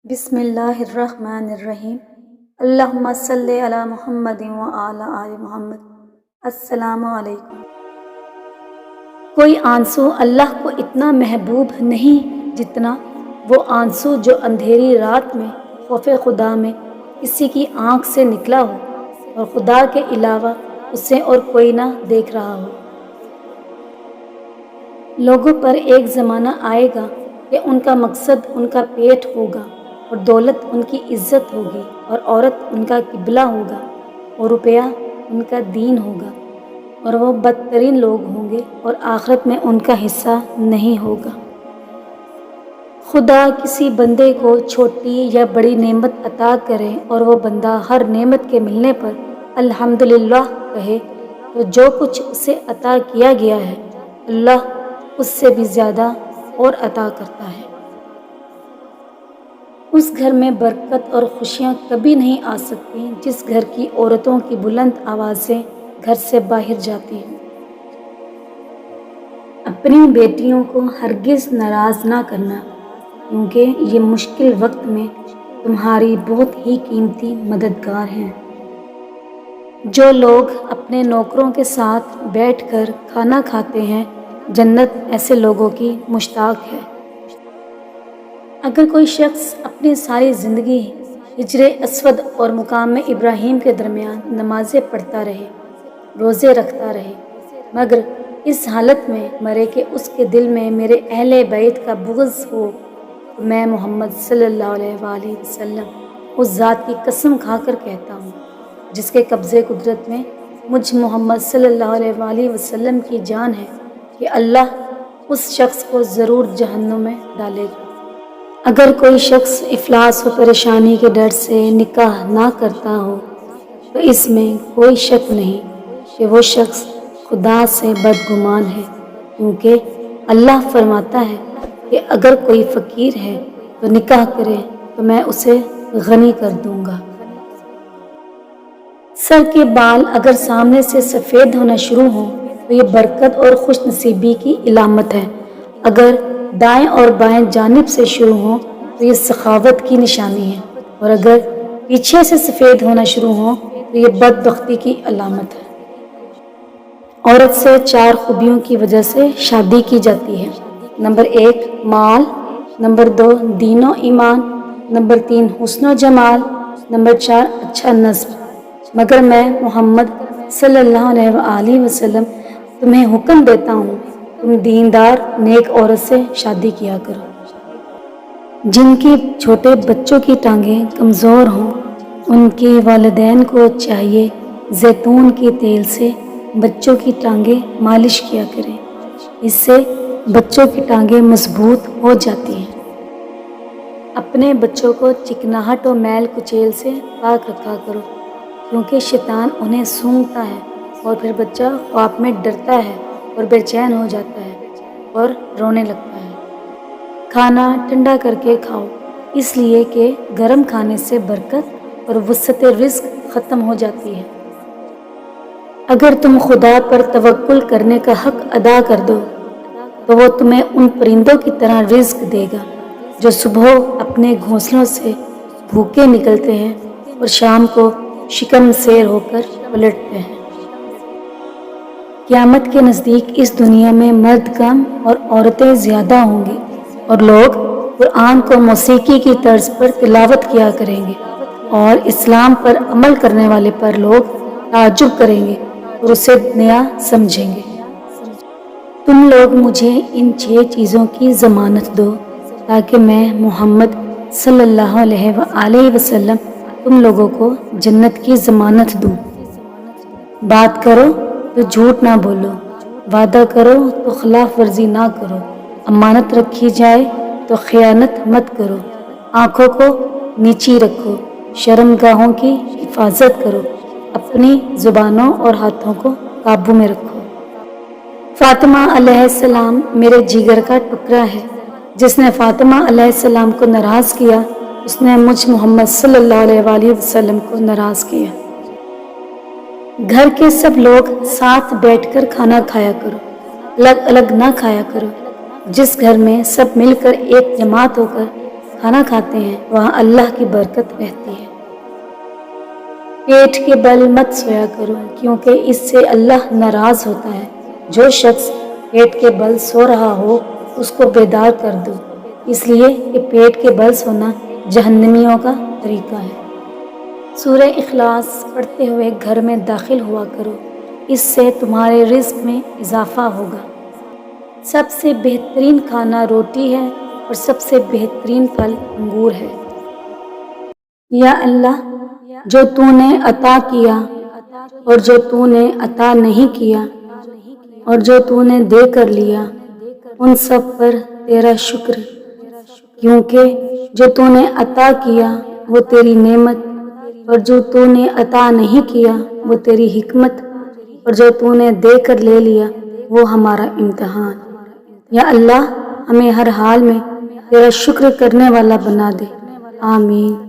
بسم اللہ الرحمن الرحیم۔ اللہم صلی علی محمد وعلی آل محمد۔ السلام علیکم۔ کوئی آنسو اللہ کو اتنا محبوب نہیں جتنا وہ آنسو جو اندھیری رات میں خوف خدا میں کسی کی آنکھ سے نکلا ہو اور خدا کے علاوہ اسے اور کوئی نہ دیکھ رہا ہو۔ لوگوں پر ایک زمانہ آئے گا کہ ان کا مقصد ان کا پیٹ ہوگا اور دولت ان کی عزت ہوگی اور عورت ان کا قبلہ ہوگا اور روپیہ ان کا دین ہوگا، اور وہ بدترین لوگ ہوں گے اور آخرت میں ان کا حصہ نہیں ہوگا۔ خدا کسی بندے کو چھوٹی یا بڑی نعمت عطا کرے اور وہ بندہ ہر نعمت کے ملنے پر الحمدللہ کہے تو جو کچھ اسے عطا کیا گیا ہے اللہ اس سے بھی زیادہ اور عطا کرتا ہے۔ اس گھر میں برکت اور خوشیاں کبھی نہیں آ سکتی جس گھر کی عورتوں کی بلند آوازیں گھر سے باہر جاتی ہیں۔ اپنی بیٹیوں کو ہرگز ناراض نہ کرنا، کیونکہ یہ مشکل وقت میں تمہاری بہت ہی قیمتی مددگار ہیں۔ جو لوگ اپنے نوکروں کے ساتھ بیٹھ کر کھانا کھاتے ہیں جنت ایسے لوگوں کی مشتاق ہے۔ اگر کوئی شخص اپنی ساری زندگی حجر اسود اور مقام ابراہیم کے درمیان نمازیں پڑھتا رہے، روزے رکھتا رہے، مگر اس حالت میں مرے کہ اس کے دل میں میرے اہل بیت کا بغض ہو، تو میں محمد صلی اللہ علیہ وآلہ وسلم اس ذات کی قسم کھا کر کہتا ہوں جس کے قبضے قدرت میں مجھ محمد صلی اللہ علیہ وآلہ وسلم کی جان ہے کہ اللہ اس شخص کو ضرور جہنم میں ڈالے گا۔ اگر کوئی شخص افلاس و پریشانی کے ڈر سے نکاح نہ کرتا ہو تو اس میں کوئی شک نہیں کہ وہ شخص خدا سے بدگمان ہے، کیونکہ اللہ فرماتا ہے کہ اگر کوئی فقیر ہے تو نکاح کرے تو میں اسے غنی کر دوں گا۔ سر کے بال اگر سامنے سے سفید ہونا شروع ہوں تو یہ برکت اور خوش نصیبی کی علامت ہے، اگر دائیں اور بائیں جانب سے شروع ہوں تو یہ سخاوت کی نشانی ہے، اور اگر پیچھے سے سفید ہونا شروع ہوں تو یہ بدبختی کی علامت ہے۔ عورت سے 4 خوبیوں کی وجہ سے شادی کی جاتی ہے۔ نمبر 1 مال، نمبر 2 دین و ایمان، نمبر 3 حسن و جمال، نمبر 4 اچھا نسب۔ مگر میں محمد صلی اللہ علیہ وآلہ وسلم تمہیں حکم دیتا ہوں تم دیندار نیک عورت سے شادی کیا کرو۔ جن کے چھوٹے بچوں کی ٹانگیں کمزور ہوں ان کے والدین کو چاہیے زیتون کے تیل سے بچوں کی ٹانگیں مالش کیا کریں، اس سے بچوں کی ٹانگیں مضبوط ہو جاتی ہیں۔ اپنے بچوں کو چکناہٹ و میل کچیل سے پاک رکھا کرو، کیونکہ شیطان انہیں سونگھتا ہے اور پھر بچہ خواب میں ڈرتا ہے اور بے چین ہو جاتا ہے اور رونے لگتا ہے۔ کھانا ٹھنڈا کر کے کھاؤ، اس لیے کہ گرم کھانے سے برکت اور وسعت رزق ختم ہو جاتی ہے۔ اگر تم خدا پر توکل کرنے کا حق ادا کر دو تو وہ تمہیں ان پرندوں کی طرح رزق دے گا جو صبح اپنے گھونسلوں سے بھوکے نکلتے ہیں اور شام کو شکم سیر ہو کر پلٹتے ہیں۔ قیامت کے نزدیک اس دنیا میں مرد کم اور عورتیں زیادہ ہوں گی، اور لوگ قرآن کو موسیقی کی طرز پر تلاوت کیا کریں گے، اور اسلام پر عمل کرنے والے پر لوگ تعجب کریں گے اور اسے نیا سمجھیں گے۔ تم لوگ مجھے ان 6 چیزوں کی ضمانت دو تاکہ میں محمد صلی اللہ علیہ وآلہ وسلم تم لوگوں کو جنت کی ضمانت دوں۔ بات کرو تو جھوٹ نہ بولو، وعدہ کرو تو خلاف ورزی نہ کرو، امانت رکھی جائے تو خیانت مت کرو، آنکھوں کو نیچی رکھو، شرمگاہوں کی حفاظت کرو، اپنی زبانوں اور ہاتھوں کو قابو میں رکھو۔ فاطمہ علیہ السلام میرے جگر کا ٹکڑا ہے، جس نے فاطمہ علیہ السلام کو ناراض کیا اس نے مجھ محمد صلی اللہ علیہ وآلہ وسلم کو ناراض کیا۔ گھر کے سب لوگ ساتھ بیٹھ کر کھانا کھایا کرو، الگ الگ نہ کھایا کرو۔ جس گھر میں سب مل کر ایک جماعت ہو کر کھانا کھاتے ہیں وہاں اللہ کی برکت رہتی ہے۔ پیٹ کے بل مت سویا کرو کیونکہ اس سے اللہ ناراض ہوتا ہے۔ جو شخص پیٹ کے بل سو رہا ہو اس کو بیدار کر دو، اس لیے کہ پیٹ کے بل سونا جہنمیوں کا طریقہ ہے۔ سورہ اخلاص پڑھتے ہوئے گھر میں داخل ہوا کرو، اس سے تمہارے رزق میں اضافہ ہوگا۔ سب سے بہترین کھانا روٹی ہے اور سب سے بہترین پھل انگور ہے۔ یا اللہ، جو تو نے عطا کیا اور جو تو نے عطا نہیں کیا اور جو تو نے دے کر لیا، ان سب پر تیرا شکر، کیونکہ جو تو نے عطا کیا وہ تیری نعمت اور جو تو نے عطا نہیں کیا وہ تیری حکمت اور جو تو نے دے کر لے لیا وہ ہمارا امتحان۔ یا اللہ، ہمیں ہر حال میں تیرا شکر کرنے والا بنا دے، آمین۔